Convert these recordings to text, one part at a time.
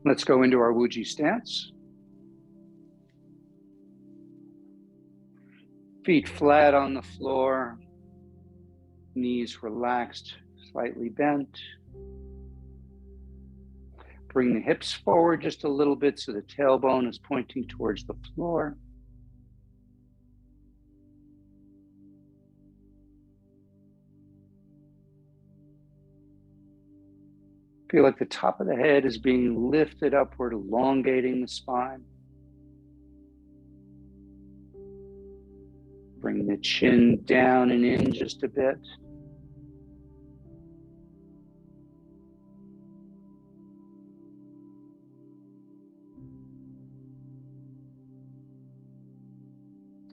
Let's go into our Wuji stance. Feet flat on the floor, knees relaxed, slightly bent. Bring the hips forward just a little bit so the tailbone is pointing towards the floor. Feel like the top of the head is being lifted upward, elongating the spine. Bring the chin down and in just a bit.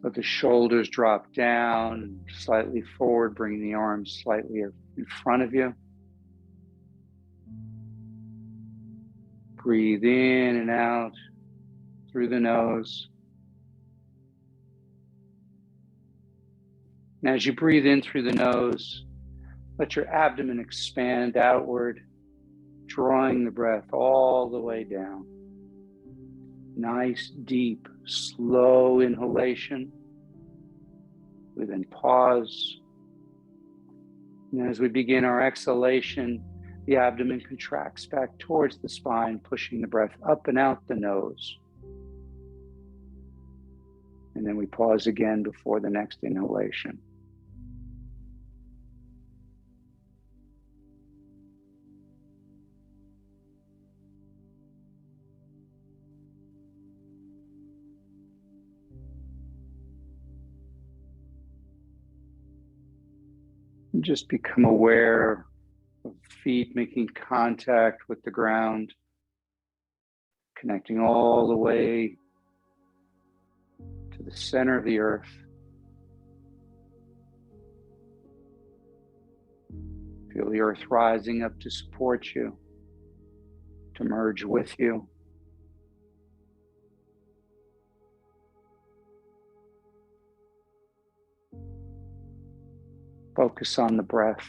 Let the shoulders drop down, slightly forward, bring the arms slightly in front of you. Breathe in and out through the nose. And as you breathe in through the nose, let your abdomen expand outward, drawing the breath all the way down. Nice, deep, slow inhalation. We then pause. And as we begin our exhalation, the abdomen contracts back towards the spine, pushing the breath up and out the nose. And then we pause again before the next inhalation. Just become aware of feet making contact with the ground, connecting all the way to the center of the earth. Feel the earth rising up to support you, to merge with you. Focus on the breath.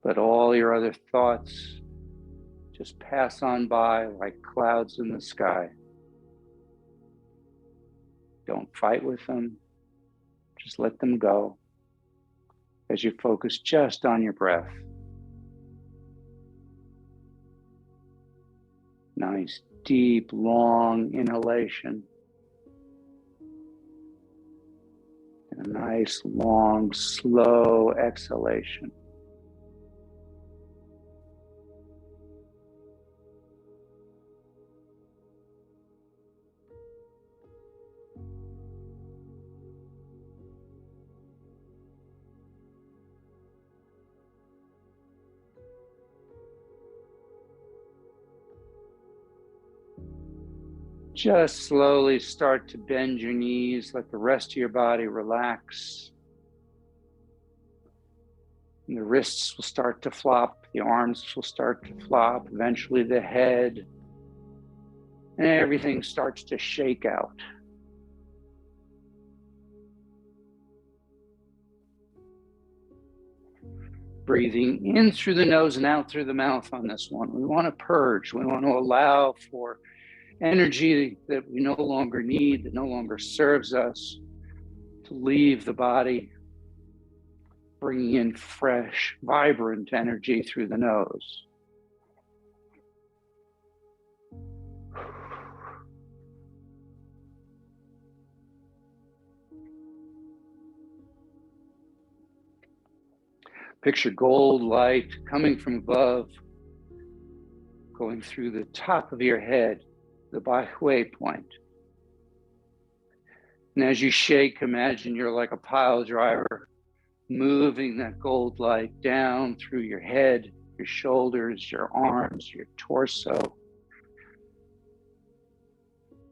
Let all your other thoughts just pass on by like clouds in the sky. Don't fight with them. Just let them go as you focus just on your breath. Nice, deep, long inhalation. And a nice, long, slow exhalation. Just slowly start to bend your knees, let the rest of your body relax. And the wrists will start to flop, the arms will start to flop, eventually the head, and everything starts to shake out. Breathing in through the nose and out through the mouth on this one. We want to purge, we want to allow for energy that we no longer need, that no longer serves us, to leave the body, bringing in fresh, vibrant energy through the nose. Picture gold light coming from above, going through the top of your head, the Baihui point. And as you shake, imagine you're like a pile driver, moving that gold light down through your head, your shoulders, your arms, your torso,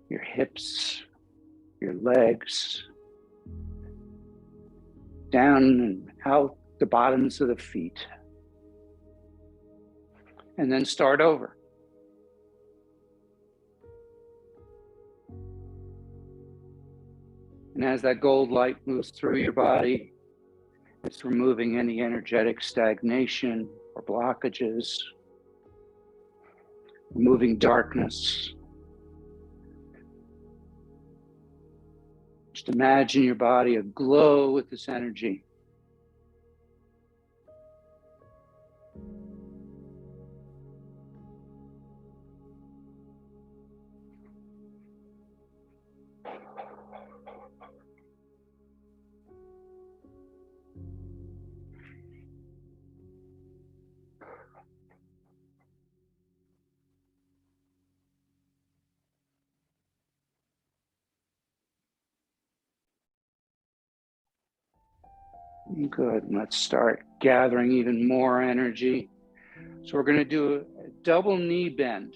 your hips, your legs, down and out the bottoms of the feet. And then start over. And as that gold light moves through your body, It's removing any energetic stagnation or blockages, removing darkness. Just imagine your body aglow with this energy. Good. Let's start gathering even more energy. So we're going to do a double knee bend.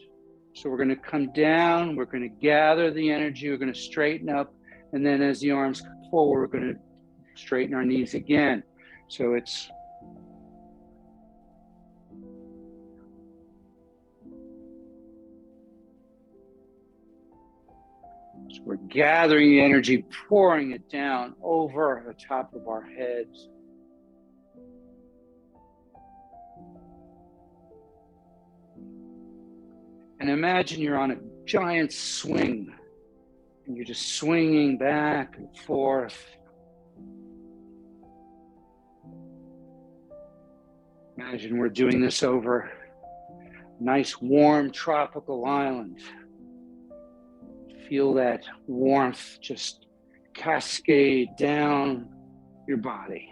So we're going to come down, we're going to gather the energy, we're going to straighten up, and then as the arms come forward, we're going to straighten our knees again. So we're gathering the energy, pouring it down over the top of our heads. And imagine you're on a giant swing, and you're just swinging back and forth. Imagine we're doing this over a nice warm tropical island. Feel that warmth just cascade down your body.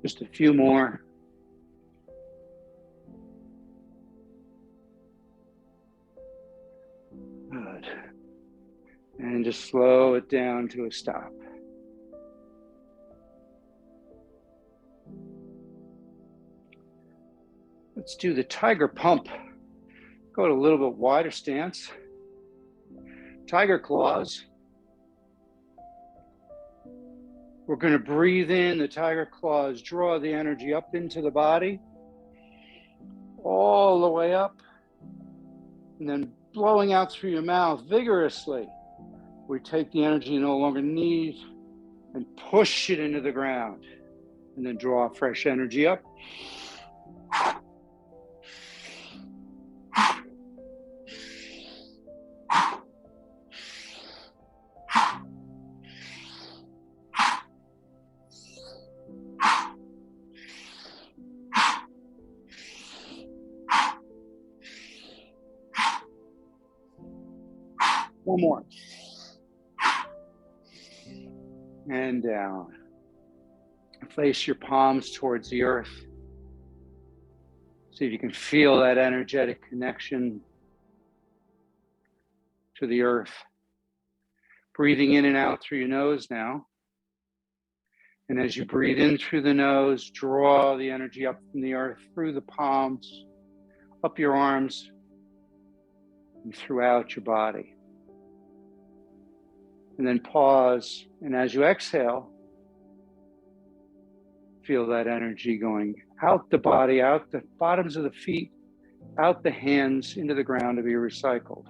Just a few more. Good. And just slow it down to a stop. Let's do the tiger pump. Go to a little bit wider stance. Tiger claws. We're going to breathe in the tiger claws, draw the energy up into the body, all the way up, and then blowing out through your mouth vigorously. We take the energy you no longer need and push it into the ground, and then draw fresh energy up. One more. And down. Place your palms towards the earth. See if you can feel that energetic connection to the earth. Breathing in and out through your nose now. And as you breathe in through the nose, draw the energy up from the earth through the palms, up your arms, and throughout your body. And then pause, and as you exhale, feel that energy going out the body, out the bottoms of the feet, out the hands, into the ground to be recycled.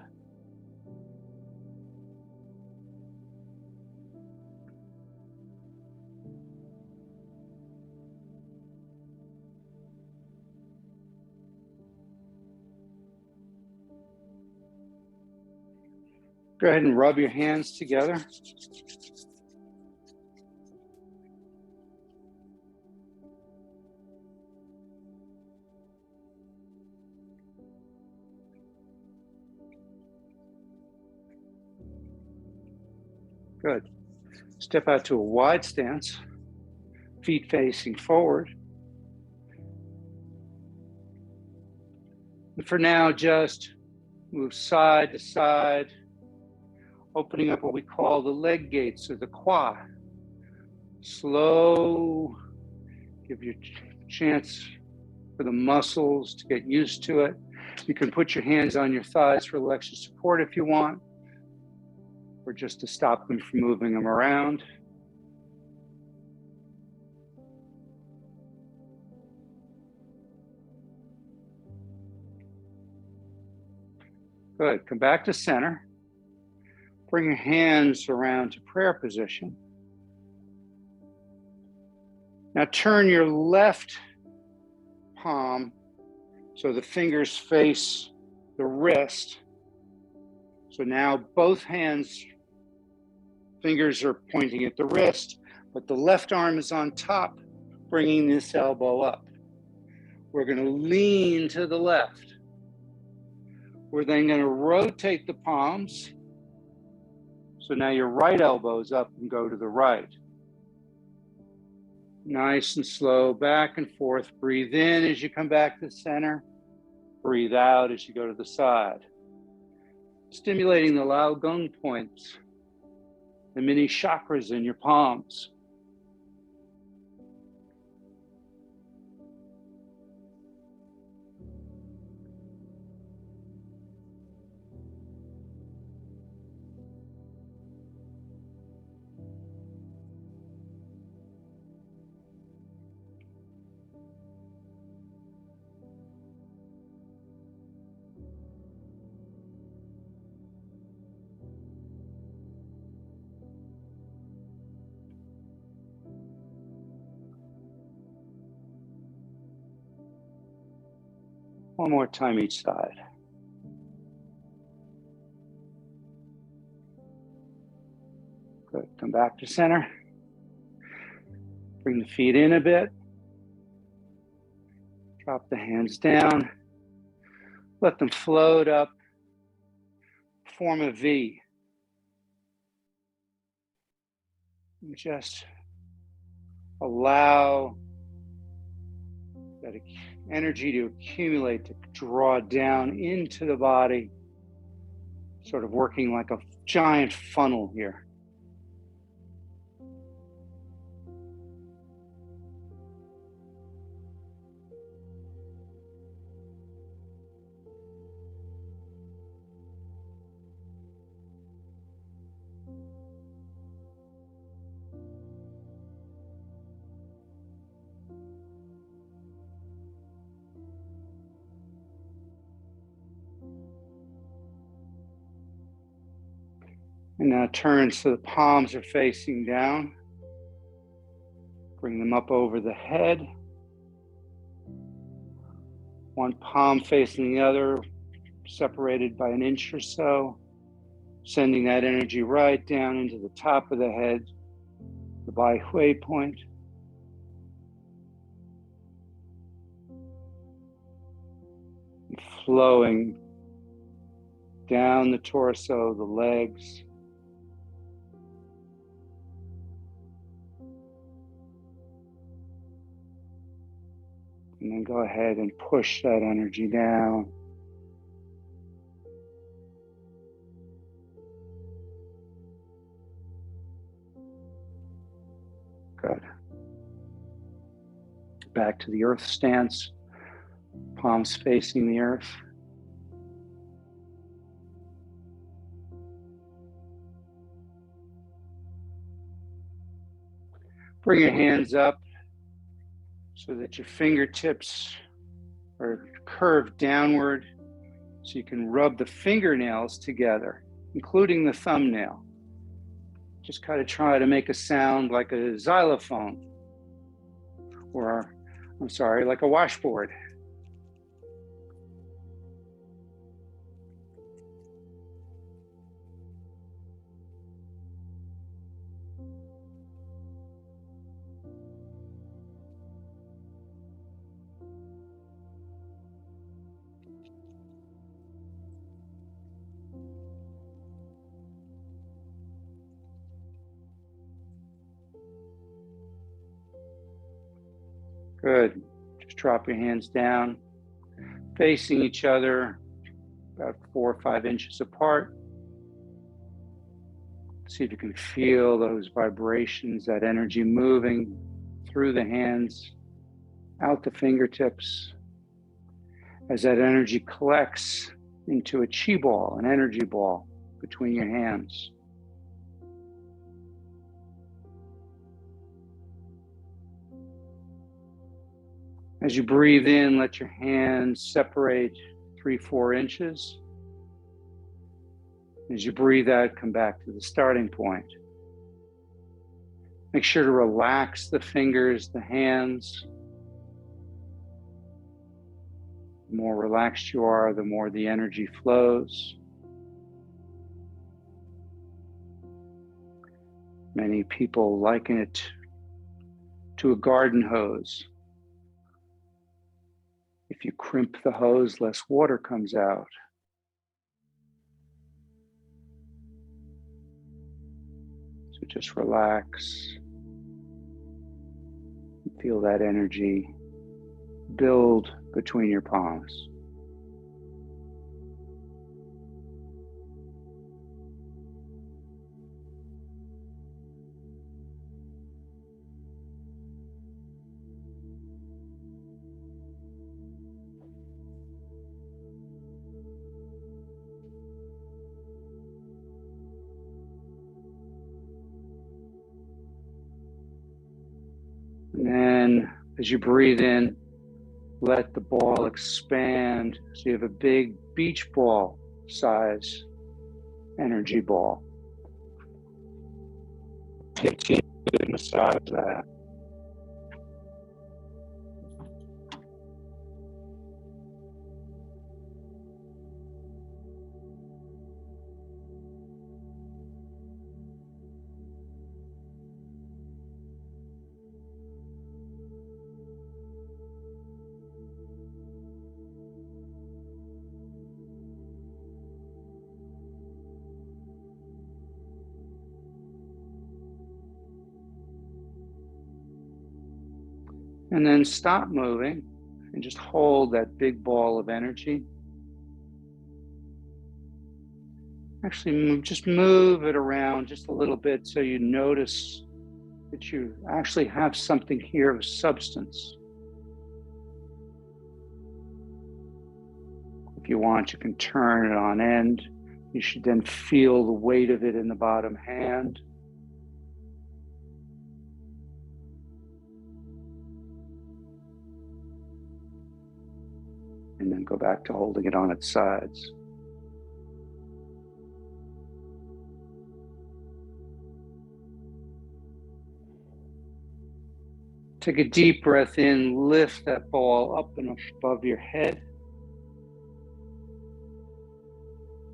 Go ahead and rub your hands together. Good. Step out to a wide stance, feet facing forward. And for now, just move side to side, opening up what we call the leg gates or the qua. Slow, give your chance for the muscles to get used to it. You can put your hands on your thighs for a little extra support if you want, or just to stop them from moving them around. Good, come back to center. Bring your hands around to prayer position. Now turn your left palm so the fingers face the wrist. So now both hands, fingers are pointing at the wrist, but the left arm is on top, bringing this elbow up. We're going to lean to the left. We're then going to rotate the palms. So now your right elbow is up and go to the right. Nice and slow, back and forth. Breathe in as you come back to the center. Breathe out as you go to the side. Stimulating the Lao Gong points, the mini chakras in your palms. One more time each side. Good. Come back to center. Bring the feet in a bit. Drop the hands down. Let them float up. Form a V. And just allow that energy to accumulate, to draw down into the body, sort of working like a giant funnel here. And now turn so the palms are facing down. Bring them up over the head. One palm facing the other, separated by an inch or so. Sending that energy right down into the top of the head, the Bai Hui point. And flowing down the torso, the legs. And then go ahead and push that energy down. Good. Back to the earth stance, palms facing the earth. Bring your hands up so that your fingertips are curved downward so you can rub the fingernails together, including the thumbnail. Just kind of try to make a sound like a xylophone, or, like a washboard. Good. Just drop your hands down, facing each other about 4 or 5 inches apart. See if you can feel those vibrations, that energy moving through the hands, out the fingertips, as that energy collects into a chi ball, an energy ball between your hands. As you breathe in, let your hands separate 3-4 inches. As you breathe out, come back to the starting point. Make sure to relax the fingers, the hands. The more relaxed you are, the more the energy flows. Many people liken it to a garden hose. If you crimp the hose, less water comes out. So just relax. Feel that energy build between your palms. And then as you breathe in, let the ball expand so you have a big beach ball size energy ball. Continue to massage that. And then stop moving and just hold that big ball of energy. Actually, just move it around just a little bit so you notice that you actually have something here of substance. If you want, you can turn it on end. You should then feel the weight of it in the bottom hand. And then go back to holding it on its sides. Take a deep breath in, lift that ball up and above your head.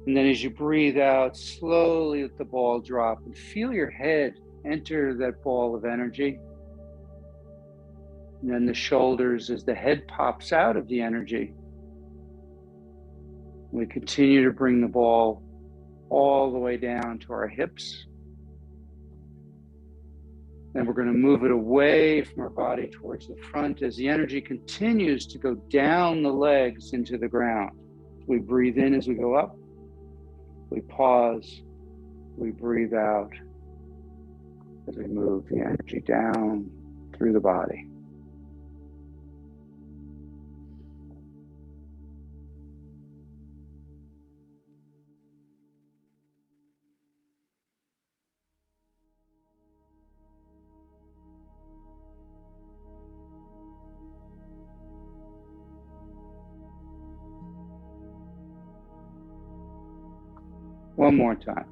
And then as you breathe out, slowly let the ball drop and feel your head enter that ball of energy. And then the shoulders as the head pops out of the energy. We continue to bring the ball all the way down to our hips. Then we're going to move it away from our body towards the front as the energy continues to go down the legs into the ground. We breathe in as we go up. We pause. We breathe out as we move the energy down through the body. One more time.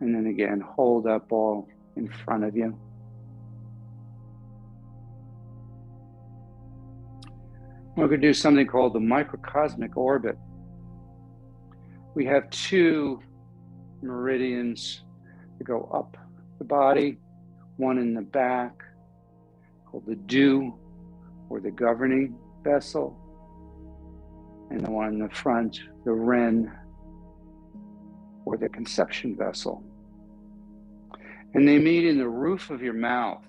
And then again, hold that ball in front of you. We're going to do something called the microcosmic orbit. We have two meridians that go up the body, one in the back called the dew or the governing vessel, and the one in the front, the ren or the conception vessel. And they meet in the roof of your mouth.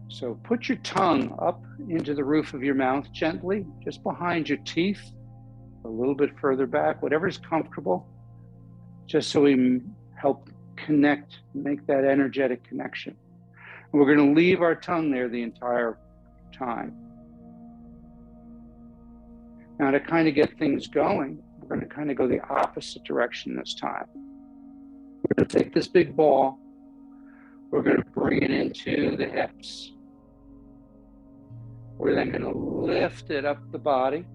So put your tongue up into the roof of your mouth gently, just behind your teeth, a little bit further back, whatever's comfortable, just so we help connect, make that energetic connection. And we're going to leave our tongue there the entire time. Now to kind of get things going, we're going to kind of go the opposite direction this time. We're going to take this big ball, We're going to bring it into the hips. We're then going to lift it up the body.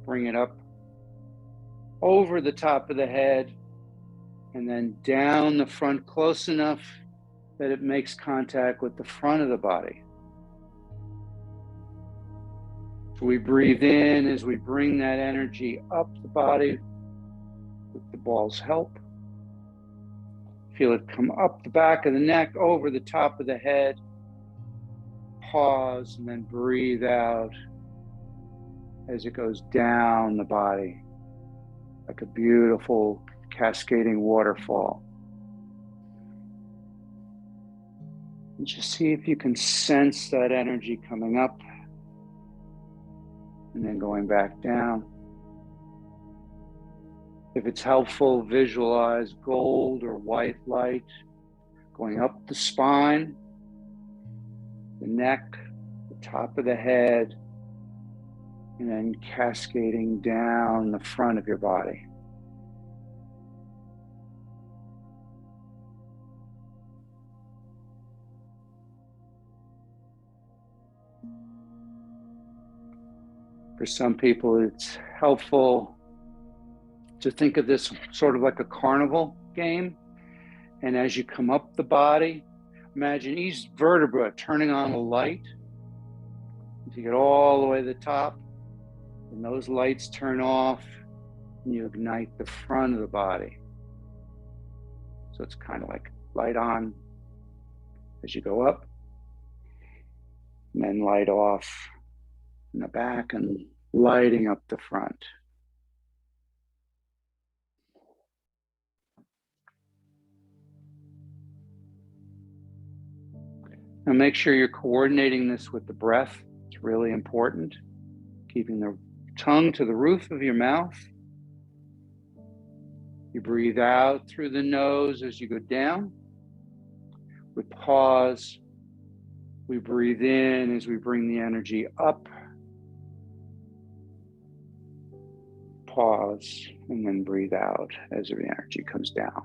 Bring it up over the top of the head and then down the front close enough that it makes contact with the front of the body. So we breathe in as we bring that energy up the body with the ball's help. Feel it come up the back of the neck, over the top of the head. Pause and then breathe out as it goes down the body like a beautiful cascading waterfall. And just see if you can sense that energy coming up and then going back down. If it's helpful, visualize gold or white light going up the spine, the neck, the top of the head, and then cascading down the front of your body. For some people, it's helpful to think of this sort of like a carnival game. And as you come up the body, imagine each vertebra turning on a light. If you get all the way to the top, and those lights turn off, and you ignite the front of the body. So it's kind of like light on as you go up, and then light off in the back and lighting up the front. Now make sure you're coordinating this with the breath. It's really important. Keeping the tongue to the roof of your mouth. You breathe out through the nose as you go down. We pause. We breathe in as we bring the energy up. Pause and then breathe out as the energy comes down.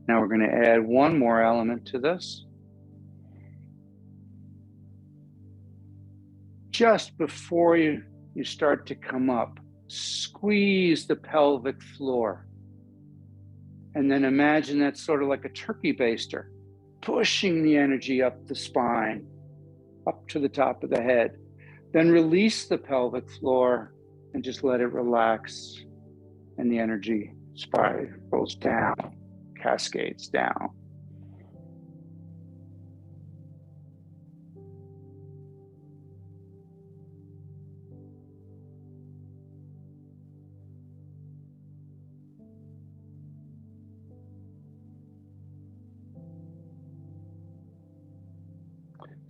Now we're going to add one more element to this. Just before you start to come up, squeeze the pelvic floor. And then imagine that's sort of like a turkey baster, pushing the energy up the spine, up to the top of the head. Then release the pelvic floor and just let it relax. And the energy spirals down, cascades down.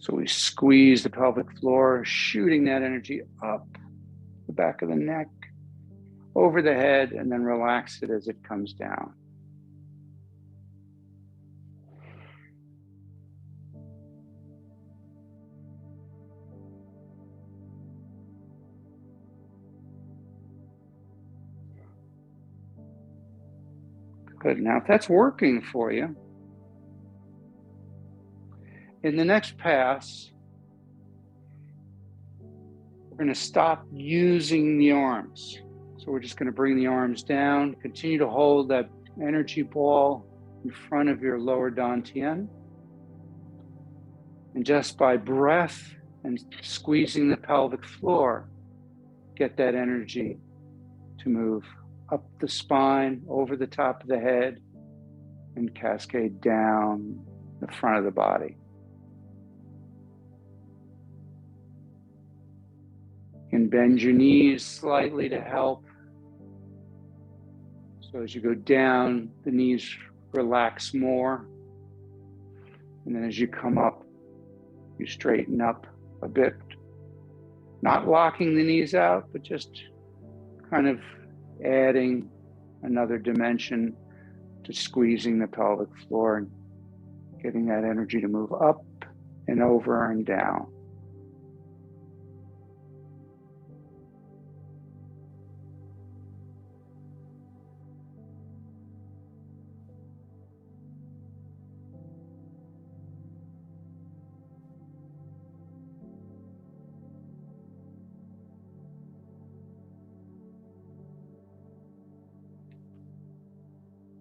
So we squeeze the pelvic floor, shooting that energy up the back of the neck, over the head, and then relax it as it comes down. Good. Now, if that's working for you, in the next pass, we're going to stop using the arms. So we're just going to bring the arms down, continue to hold that energy ball in front of your lower dantian. And just by breath and squeezing the pelvic floor, get that energy to move up the spine, over the top of the head, and cascade down the front of the body. You can bend your knees slightly to help. So as you go down, the knees relax more. And then as you come up, you straighten up a bit. Not locking the knees out, but just kind of adding another dimension Just squeezing the pelvic floor and getting that energy to move up and over and down.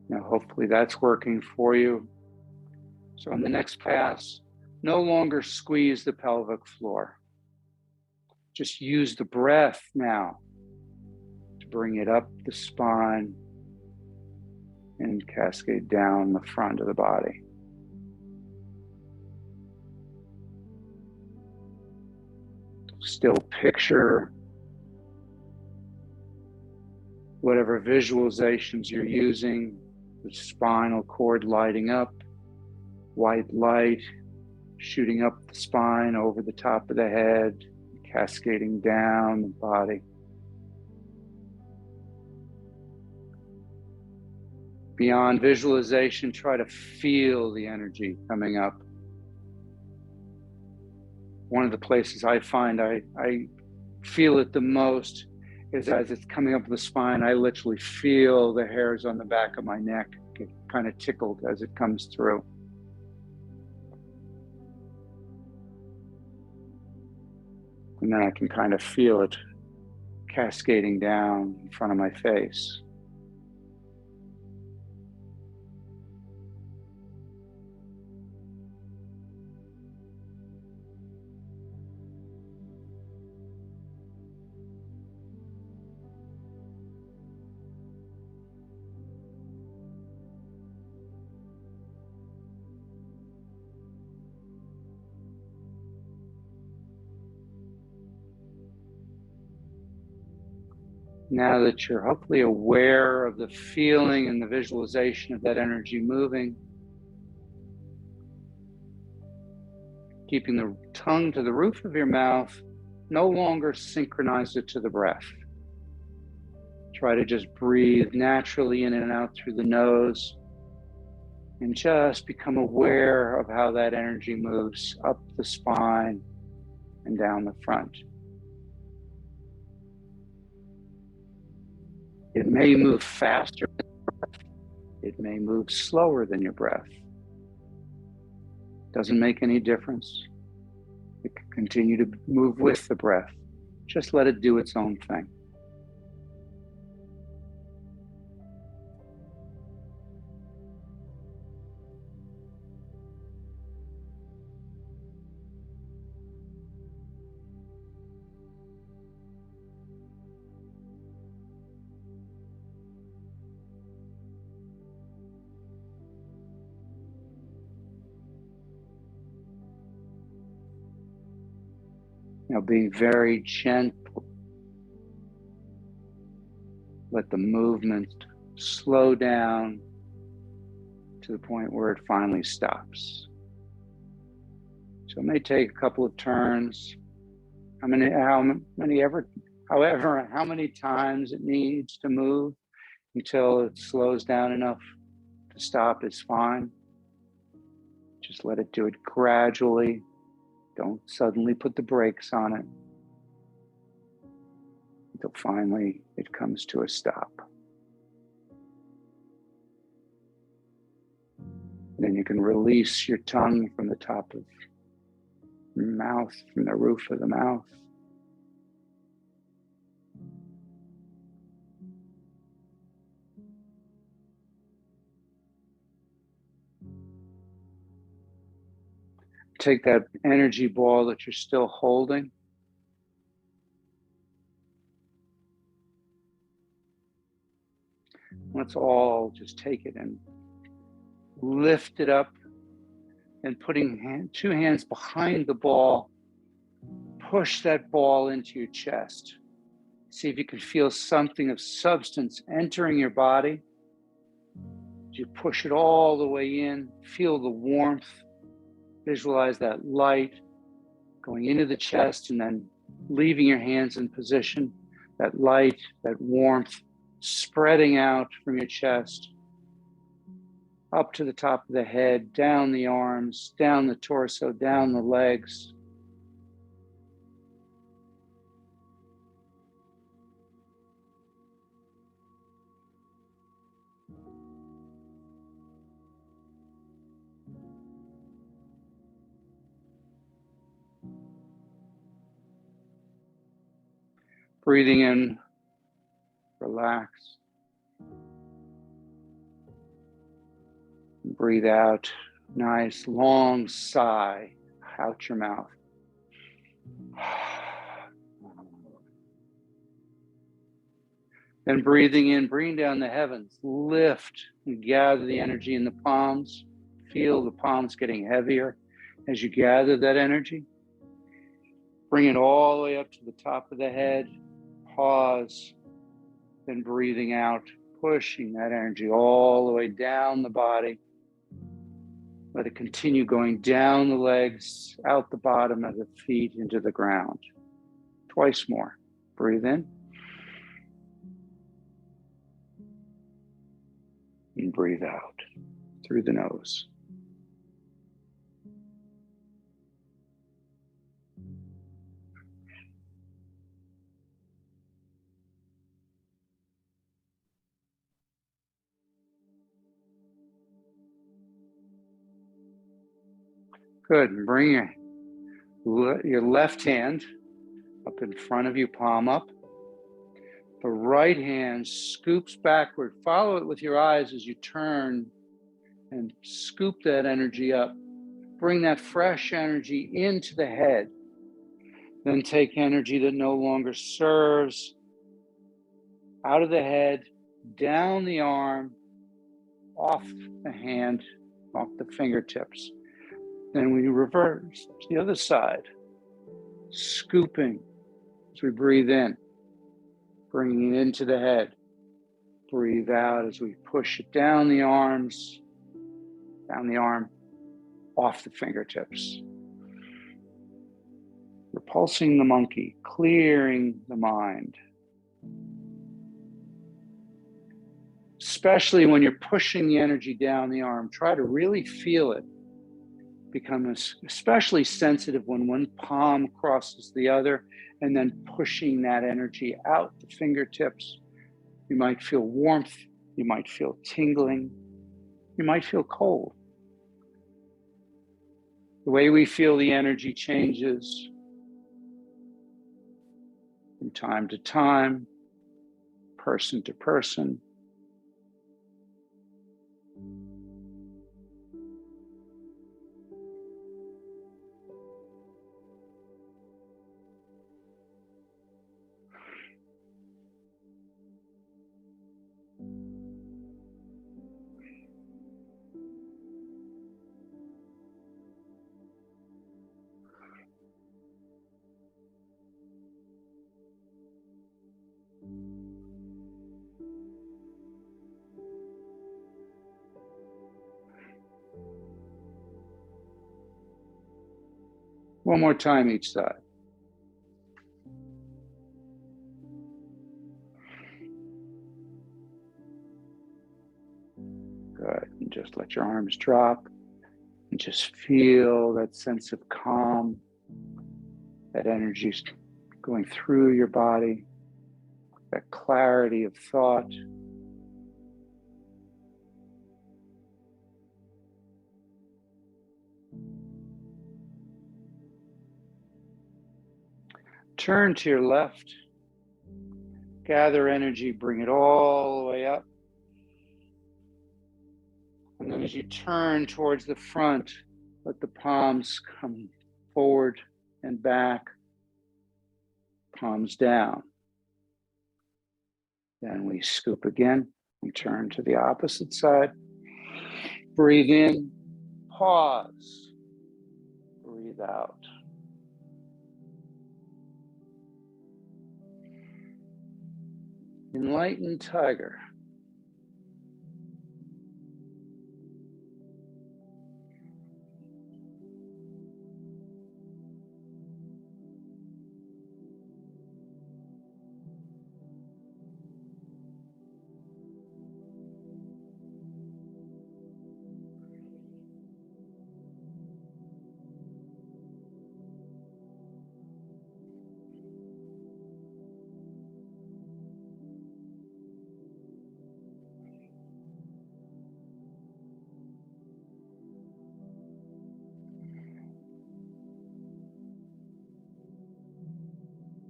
Now, hopefully that's working for you. So on the next pass, no longer squeeze the pelvic floor. Just use the breath now to bring it up the spine and cascade down the front of the body. Still picture whatever visualizations you're using, the spinal cord lighting up, white light shooting up the spine over the top of the head, cascading down the body. Beyond visualization, try to feel the energy coming up. One of the places I find I feel it the most is as it's coming up the spine. I literally feel the hairs on the back of my neck get kind of tickled as it comes through. And then I can kind of feel it cascading down in front of my face. Now that you're hopefully aware of the feeling and the visualization of that energy moving, keeping the tongue to the roof of your mouth, no longer synchronize it to the breath. Try to just breathe naturally in and out through the nose and just become aware of how that energy moves up the spine and down the front. It may move faster than your breath. It may move slower than your breath. Doesn't make any difference. It can continue to move with the breath. Just let it do its own thing. Now being very gentle, let the movement slow down to the point where it finally stops. So it may take a couple of turns, however many times it needs to move until it slows down enough to stop is fine. Just let it do it gradually. Don't suddenly put the brakes on it until finally it comes to a stop. Then you can release your tongue from the top of your mouth, from the roof of the mouth. Take that energy ball that you're still holding. Let's all just take it and lift it up, and putting two hands behind the ball, push that ball into your chest. See if you can feel something of substance entering your body. As you push it all the way in, feel the warmth. Visualize that light going into the chest and then leaving your hands in position. That light, that warmth spreading out from your chest up to the top of the head, down the arms, down the torso, down the legs. Breathing in, relax. Breathe out, nice long sigh out your mouth. Then breathing in, bring down the heavens, lift and gather the energy in the palms. Feel the palms getting heavier as you gather that energy. Bring it all the way up to the top of the head. Pause, then breathing out, pushing that energy all the way down the body. Let it continue going down the legs, out the bottom of the feet, into the ground. Twice more. Breathe in. And breathe out through the nose. Good. And bring your left hand up in front of you, palm up. The right hand scoops backward. Follow it with your eyes as you turn and scoop that energy up. Bring that fresh energy into the head. Then take energy that no longer serves out of the head, down the arm, off the hand, off the fingertips. Then we reverse to the other side, scooping as we breathe in, bringing it into the head. Breathe out as we push it down the arms, down the arm, off the fingertips. Repulsing the monkey, clearing the mind. Especially when you're pushing the energy down the arm, try to really feel it. Become especially sensitive when one palm crosses the other and then pushing that energy out the fingertips. You might feel warmth, you might feel tingling, you might feel cold. The way we feel the energy changes from time to time, person to person. One more time each side. Good. And just let your arms drop and just feel that sense of calm, that energy going through your body, that clarity of thought. Turn to your left, gather energy, bring it all the way up. And then as you turn towards the front, let the palms come forward and back, palms down. Then we scoop again and turn to the opposite side. Breathe in, pause, breathe out. Enlightened tiger.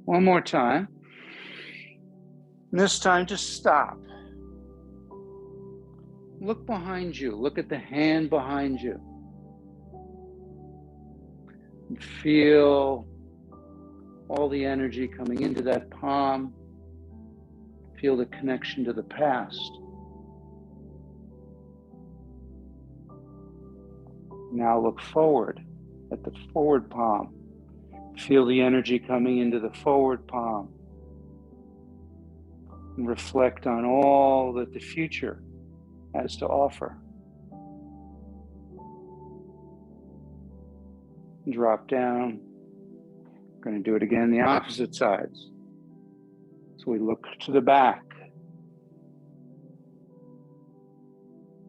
One more time. And this time, just stop. Look behind you. Look at the hand behind you. And feel all the energy coming into that palm. Feel the connection to the past. Now look forward at the forward palm. Feel the energy coming into the forward palm. And reflect on all that the future has to offer. Drop down. We're going to do it again, the opposite sides. So we look to the back.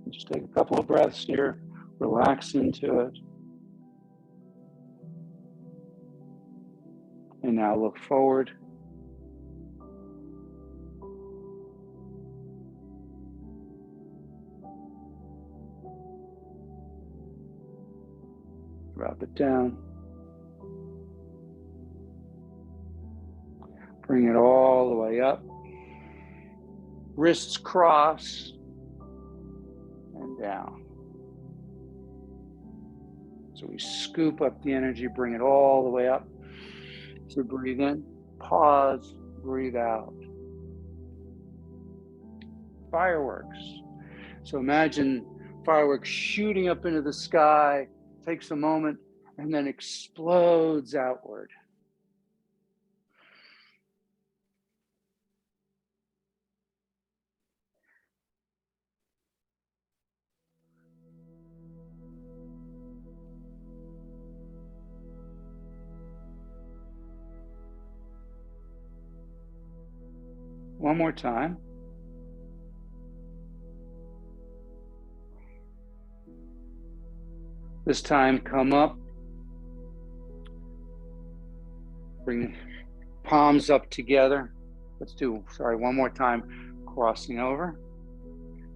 Just take a couple of breaths here. Relax into it. And now look forward. Drop it down. Bring it all the way up. Wrists cross and down. So we scoop up the energy, bring it all the way up. So breathe in, pause, breathe out. Fireworks. So imagine fireworks shooting up into the sky, takes a moment, and then explodes outward. One more time. This time, come up. Bring the palms up together. Let's do, one more time. Crossing over.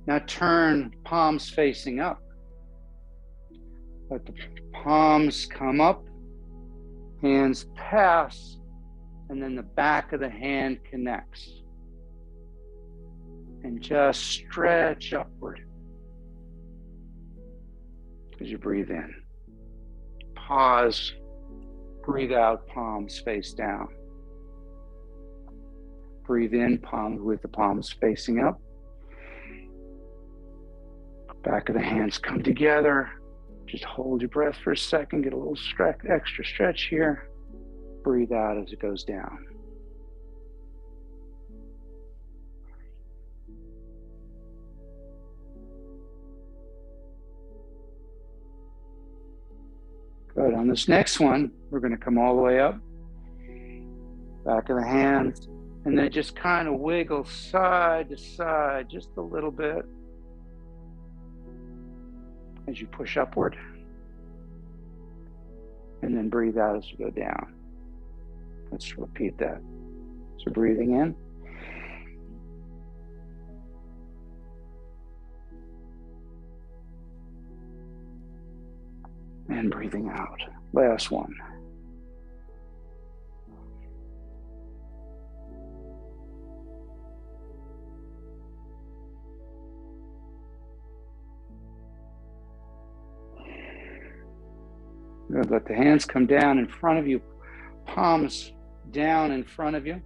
Now turn palms facing up. Let the palms come up. Hands pass. And then the back of the hand connects. And just stretch upward as you breathe in. Pause, breathe out, palms face down. Breathe in, palms with the palms facing up. Back of the hands come together. Just hold your breath for a second, get a little extra stretch here. Breathe out as it goes down. Good. On this next one, we're going to come all the way up. Back of the hands. And then just kind of wiggle side to side just a little bit as you push upward. And then breathe out as you go down. Let's repeat that. So breathing in. And breathing out. Last one. Good. Let the hands come down in front of you, palms down in front of you.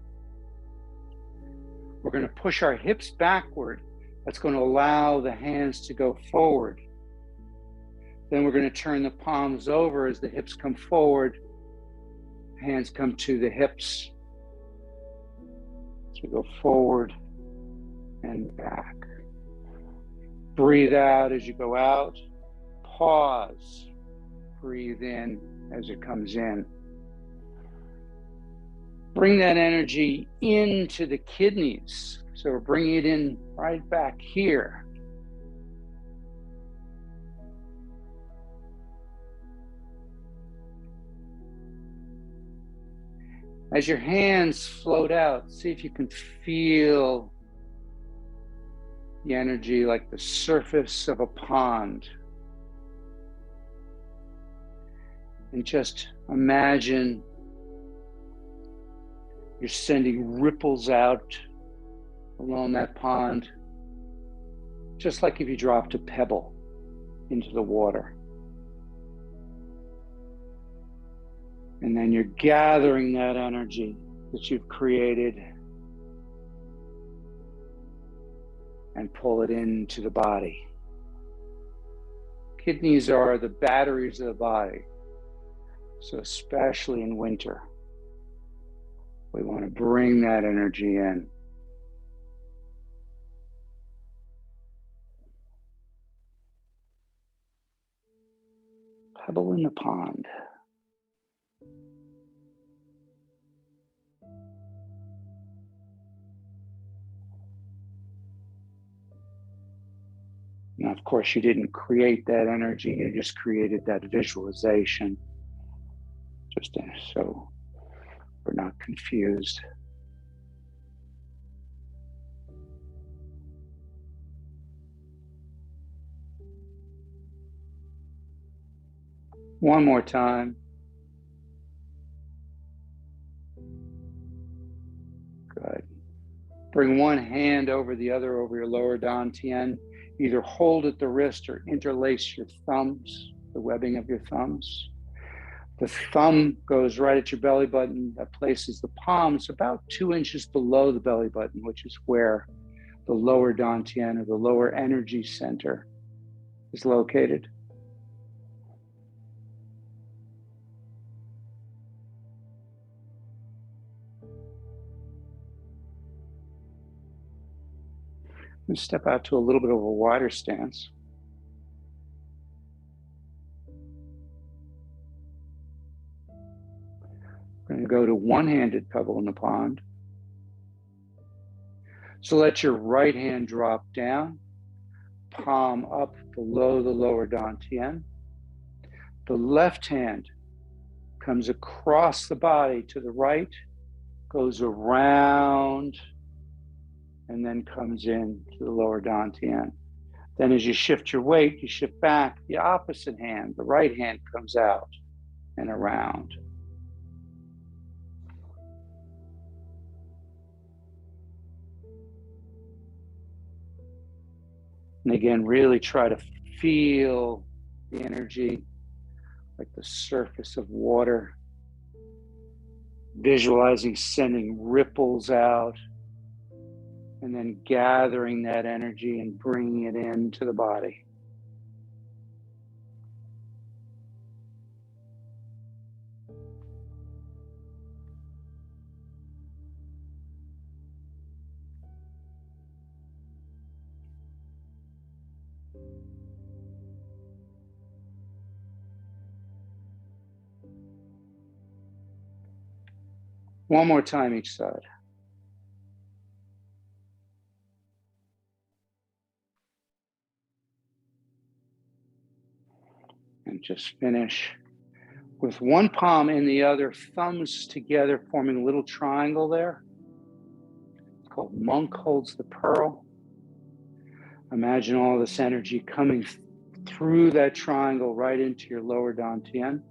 We're going to push our hips backward. That's going to allow the hands to go forward. Then we're going to turn the palms over as the hips come forward. Hands come to the hips. So we go forward and back. Breathe out as you go out. Pause. Breathe in as it comes in. Bring that energy into the kidneys. So we're bringing it in right back here. As your hands float out, see if you can feel the energy like the surface of a pond. And just imagine You're sending ripples out along that pond, just like if you dropped a pebble into the water. And then you're gathering that energy that you've created and pull it into the body. Kidneys are the batteries of the body. So especially in winter, we want to bring that energy in. Pebble in the pond. Now, of course, you didn't create that energy, you just created that visualization, just so we're not confused. One more time. Good. Bring one hand over the other over your lower dantian. Either hold at the wrist or interlace your thumbs, the webbing of your thumbs. The thumb goes right at your belly button. That places the palms about 2 inches below the belly button, which is where the lower dantian or the lower energy center is located. And step out to a little bit of a wider stance. We're going to go to one-handed pebble in the pond. So let your right hand drop down, palm up below the lower dantian. The left hand comes across the body to the right, goes around, and then comes in to the lower dantian. Then as you shift your weight, you shift back, the opposite hand, the right hand comes out and around. And again, really try to feel the energy like the surface of water, visualizing sending ripples out, and then gathering that energy and bringing it into the body. One more time each side. And just finish with one palm in the other, thumbs together, forming a little triangle there. It's called Monk Holds the Pearl. Imagine all this energy coming through that triangle right into your lower dantian.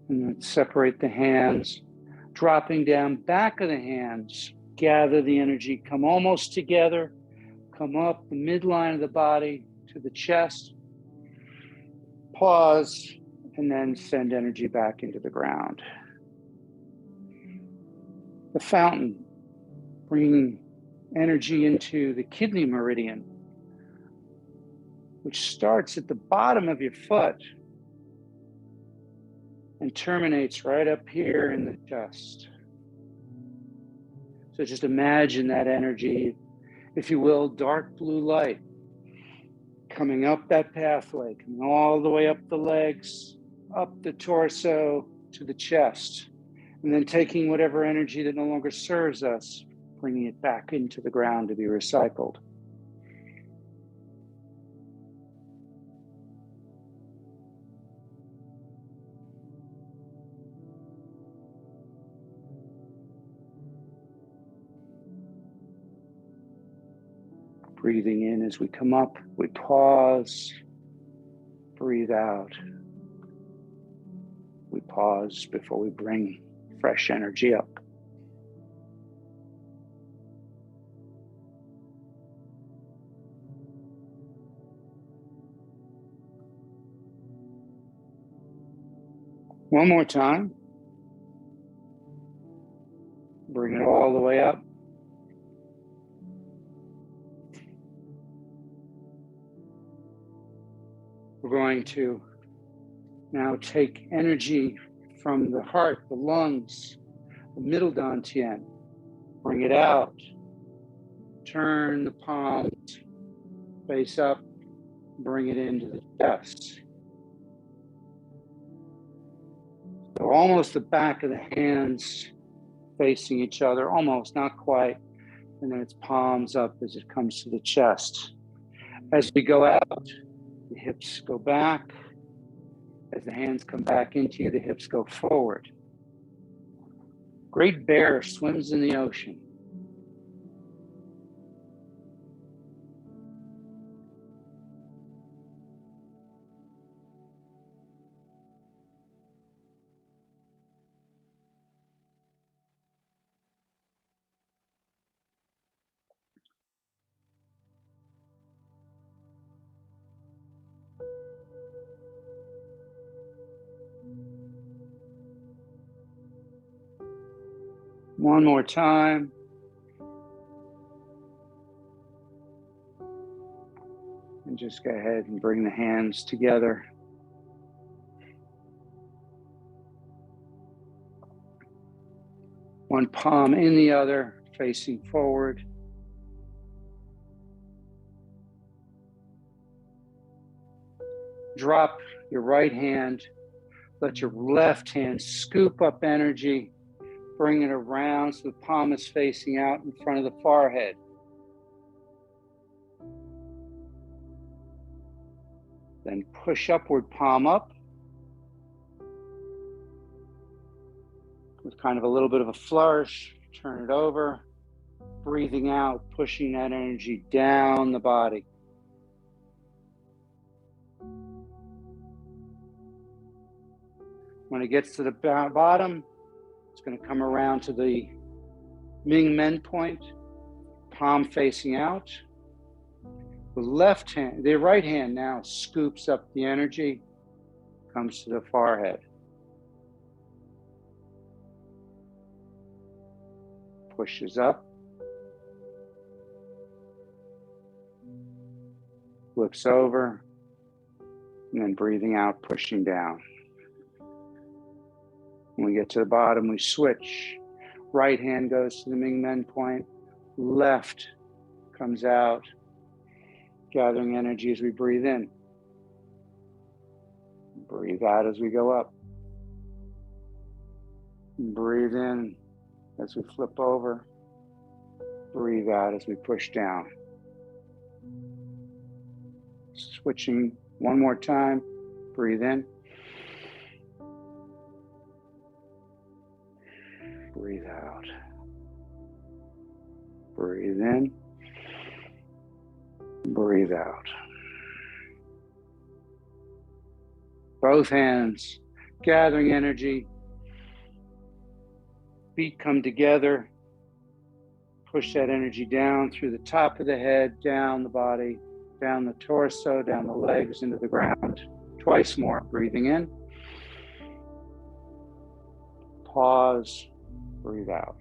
And then separate the hands, dropping down back of the hands, gather the energy, come almost together, come up the midline of the body to the chest, pause, and then send energy back into the ground. The fountain, bringing energy into the kidney meridian, which starts at the bottom of your foot and terminates right up here in the chest. So just imagine that energy, if you will, dark blue light coming up that pathway, coming all the way up the legs, up the torso to the chest, and then taking whatever energy that no longer serves us, bringing it back into the ground to be recycled. Breathing in as we come up, we pause, breathe out. We pause before we bring fresh energy up. One more time. Bring it all the way up. We're going to now take energy from the heart, the lungs, the middle dantian. Bring it out. Turn the palms face up. Bring it into the chest. So almost the back of the hands facing each other, almost, not quite. And then it's palms up as it comes to the chest. As we go out, the hips go back. As the hands come back into you, the hips go forward. Great bear swims in the ocean. One more time. And just go ahead and bring the hands together. One palm in the other, facing forward. Drop your right hand. Let your left hand scoop up energy. Bring it around so the palm is facing out in front of the forehead. Then push upward, palm up. With kind of a little bit of a flourish, turn it over. Breathing out, pushing that energy down the body. When it gets to the bottom, it's going to come around to the Ming Men point, palm facing out. The right hand now scoops up the energy, comes to the forehead. Pushes up. Flips over. And then breathing out, pushing down. When we get to the bottom, we switch. Right hand goes to the Ming Men point. Left comes out, gathering energy as we breathe in. Breathe out as we go up. Breathe in as we flip over. Breathe out as we push down. Switching one more time. Breathe in. Breathe out. Breathe in. Breathe out. Both hands gathering energy. Feet come together. Push that energy down through the top of the head, down the body, down the torso, down the legs, into the ground. Twice more. Breathing in. Pause. Breathe out.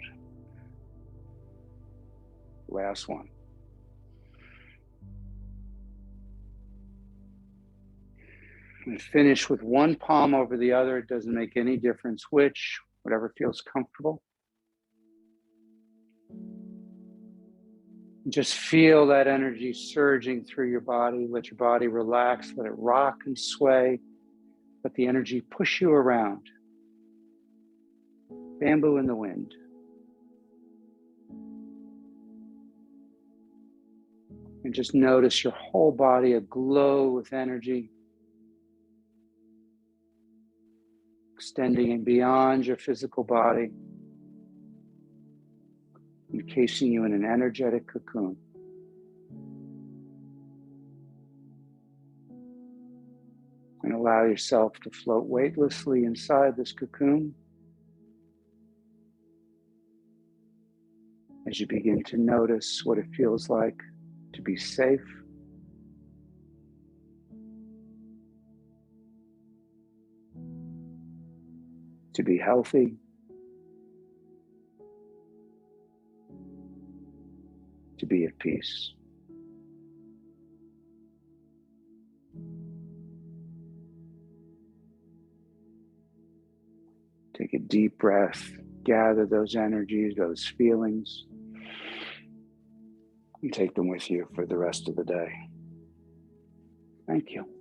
Last one. And finish with one palm over the other. It doesn't make any difference which, whatever feels comfortable. Just feel that energy surging through your body. Let your body relax. Let it rock and sway. Let the energy push you around. Bamboo in the wind. And just notice your whole body aglow with energy. Extending and beyond your physical body. Encasing you in an energetic cocoon. And allow yourself to float weightlessly inside this cocoon as you begin to notice what it feels like to be safe, to be healthy, to be at peace. Take a deep breath, gather those energies, those feelings, and take them with you for the rest of the day. Thank you.